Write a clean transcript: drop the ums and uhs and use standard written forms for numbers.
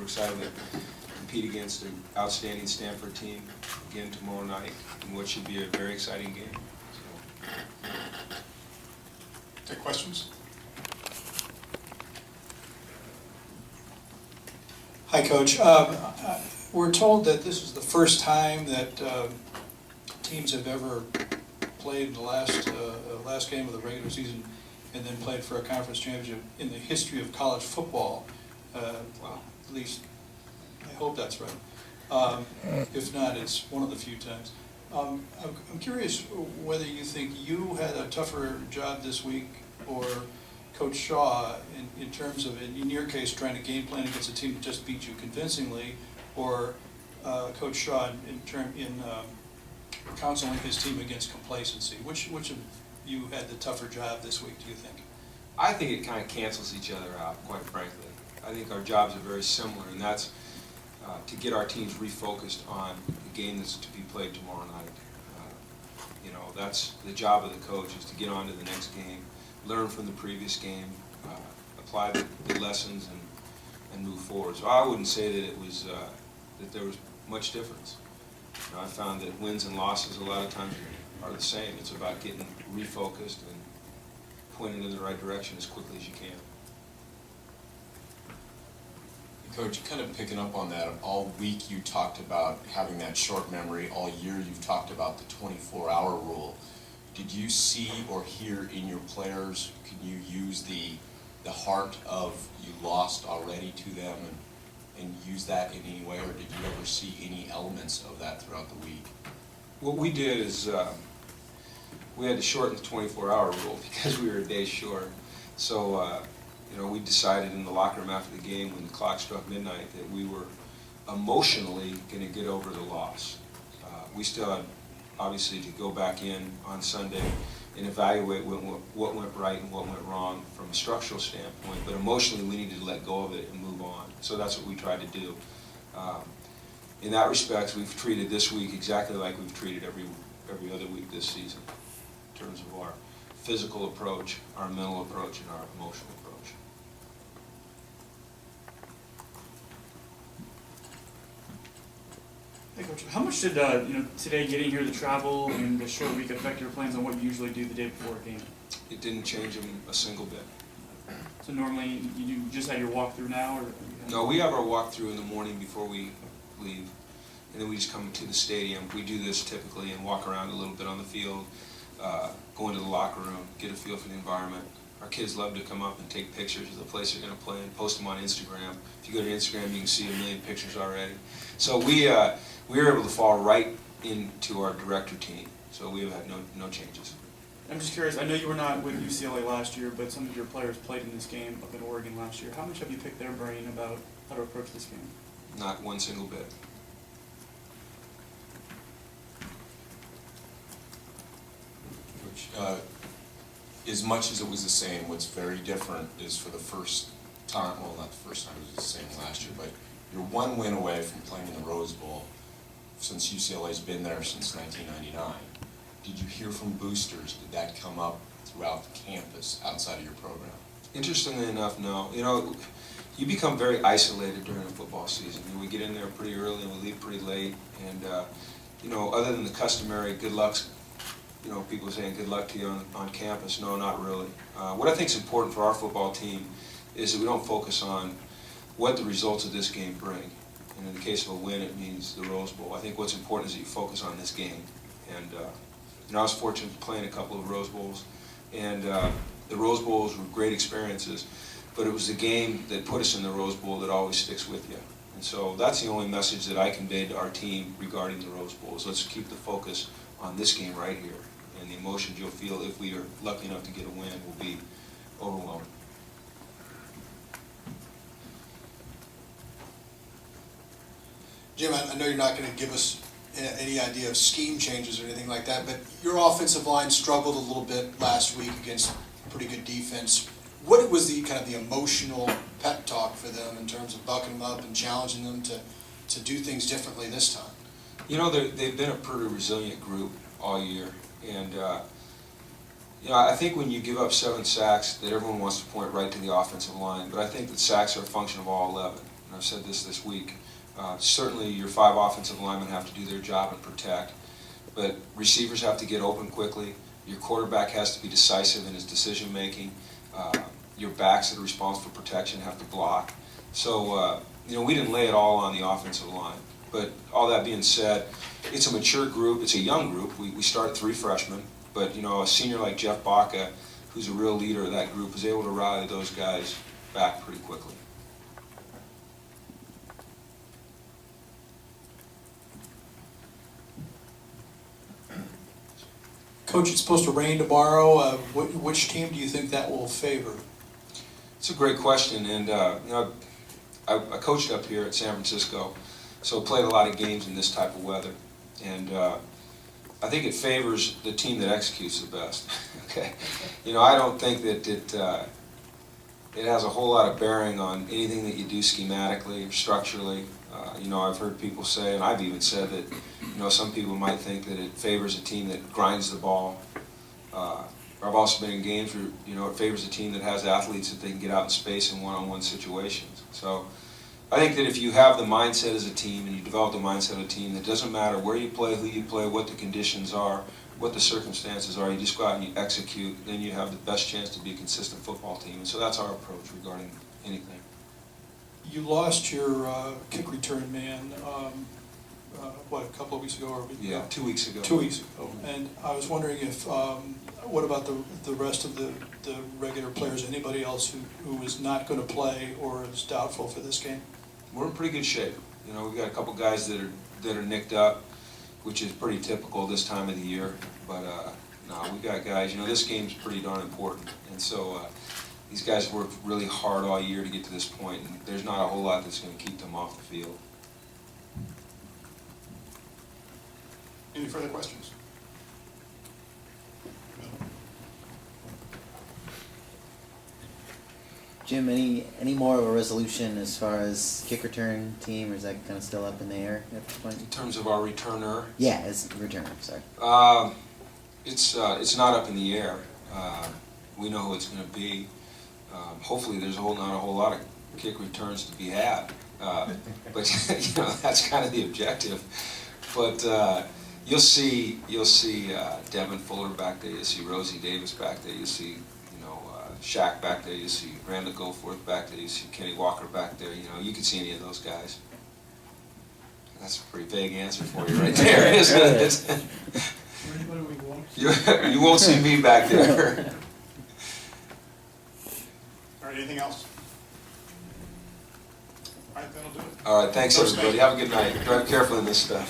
excited to compete against an outstanding Stanford team again tomorrow night in what should be a very exciting game. So. Take questions? Hi, Coach. We're told that this is the first time that teams have ever played the last game of the regular season and then played for a conference championship in the history of college football. Well, at least I hope that's right. If not, it's one of the few times. I'm curious whether you think you had a tougher job this week or Coach Shaw in terms of, in your case, trying to game plan against a team that just beat you convincingly, or Coach Shaw in counseling his team against complacency. Which of you had the tougher job this week, do you think? I think it kind of cancels each other out, quite frankly. I think our jobs are very similar, and that's to get our teams refocused on the game that's to be played tomorrow night. You know, that's the job of the coach, is to get on to the next game, learn from the previous game, apply the lessons, and move forward. So I wouldn't say that it was that there was much difference. You know, I found that wins and losses a lot of times are the same. It's about getting refocused and pointing in the right direction as quickly as you can. Coach, kind of picking up on that, all week you talked about having that short memory. All year you've talked about the 24-hour rule. Did you see or hear in your players, can you use the heart of you lost already to them and use that in any way, or did you ever see any elements of that throughout the week? What we did is we had to shorten the 24-hour rule because we were a day short. So you know, we decided in the locker room after the game when the clock struck midnight that we were emotionally going to get over the loss. We still had obviously to go back in on Sunday and evaluate what went right and what went wrong from a structural standpoint, but emotionally we needed to let go of it and move on. So that's what we tried to do. In that respect, we've treated this week exactly like we've treated every other week this season in terms of our physical approach, our mental approach, and our emotional approach. Hey, Coach, how much did today getting here, the travel, and the short week affect your plans on what you usually do the day before a game? It didn't change them a single bit. So normally you just had your walkthrough now, or? No, we have our walkthrough in the morning before we leave, and then we just come to the stadium. We do this typically and walk around a little bit on the field, go into the locker room, get a feel for the environment. Our kids love to come up and take pictures of the place they're going to play and post them on Instagram. If you go to Instagram, you can see 1 million pictures already. So we were able to fall right into our director team, so we have had no changes. I'm just curious, I know you were not with UCLA last year, but some of your players played in this game up in Oregon last year. How much have you picked their brain about how to approach this game? Not one single bit. Which, as much as it was the same, what's very different is for the first time, well, not the first time, it was the same last year, but you're one win away from playing in the Rose Bowl since UCLA's been there since 1999. Did you hear from boosters? Did that come up throughout the campus outside of your program? Interestingly enough, no. You know, you become very isolated during the football season. You know, we get in there pretty early and we leave pretty late, and you know, other than the customary good luck, you know, people saying good luck to you on campus, no, not really. What I think is important for our football team is that we don't focus on what the results of this game bring. And in the case of a win, it means the Rose Bowl. I think what's important is that you focus on this game. And you know, I was fortunate to play in a couple of Rose Bowls, and the Rose Bowls were great experiences, but it was the game that put us in the Rose Bowl that always sticks with you. And so that's the only message that I conveyed to our team regarding the Rose Bowl, is let's keep the focus on this game right here. And the emotions you'll feel if we are lucky enough to get a win will be overwhelming. Jim, I know you're not going to give us any idea of scheme changes or anything like that, but your offensive line struggled a little bit last week against pretty good defense. What was the kind of the emotional pep talk for them in terms of bucking them up and challenging them to do things differently this time? You know, they've been a pretty resilient group all year, and you know, I think when you give up 7 sacks, that everyone wants to point right to the offensive line, but I think that sacks are a function of all 11. and I've said this week, certainly your 5 offensive linemen have to do their job and protect, but receivers have to get open quickly. Your quarterback has to be decisive in his decision-making. Your backs that are responsible for protection have to block. So, we didn't lay it all on the offensive line. But all that being said, it's a mature group. It's a young group. We start 3 freshmen. But, a senior like Jeff Baca, who's a real leader of that group, is able to rally those guys back pretty quickly. Coach, it's supposed to rain tomorrow. Which team do you think that will favor? It's a great question, and I coached up here at San Francisco, so played a lot of games in this type of weather, and I think it favors the team that executes the best. Okay, I don't think that it has a whole lot of bearing on anything that you do schematically or structurally. I've heard people say, and I've even said that, some people might think that it favors a team that grinds the ball. I've also been in games where, it favors a team that has athletes that they can get out in space in one-on-one situations. So I think that if you have the mindset as a team and you develop the mindset of a team, that doesn't matter where you play, who you play, what the conditions are, what the circumstances are, you just go out and you execute, then you have the best chance to be a consistent football team. And so that's our approach regarding anything. You lost your kick return man, a couple of weeks ago? Or Yeah, 2 weeks ago. 2 weeks ago. And I was wondering if, what about the rest of the regular players, anybody else who is not going to play or is doubtful for this game? We're in pretty good shape. We've got a couple guys that are nicked up, which is pretty typical this time of the year. But no, we've got guys. This game's pretty darn important, and so these guys worked really hard all year to get to this point, and there's not a whole lot that's going to keep them off the field. Any further questions? Jim, any more of a resolution as far as kick return team, or is that kind of still up in the air at this point? In terms of our returner, Yeah, as returner, sorry. it's not up in the air. We know who it's going to be. Hopefully, there's not a whole lot of kick returns to be had, but that's kind of the objective. But you'll see Devin Fuller back there. You'll see Rosie Davis back there. You'll see Shaq back there. You see Randall Goforth back there. You see Kenny Walker back there. You can see any of those guys. That's a pretty vague answer for you right there, isn't it? You won't see me back there. All right, anything else? All right, that'll do it. All right, thanks everybody. Have a good night. Drive carefully in this stuff.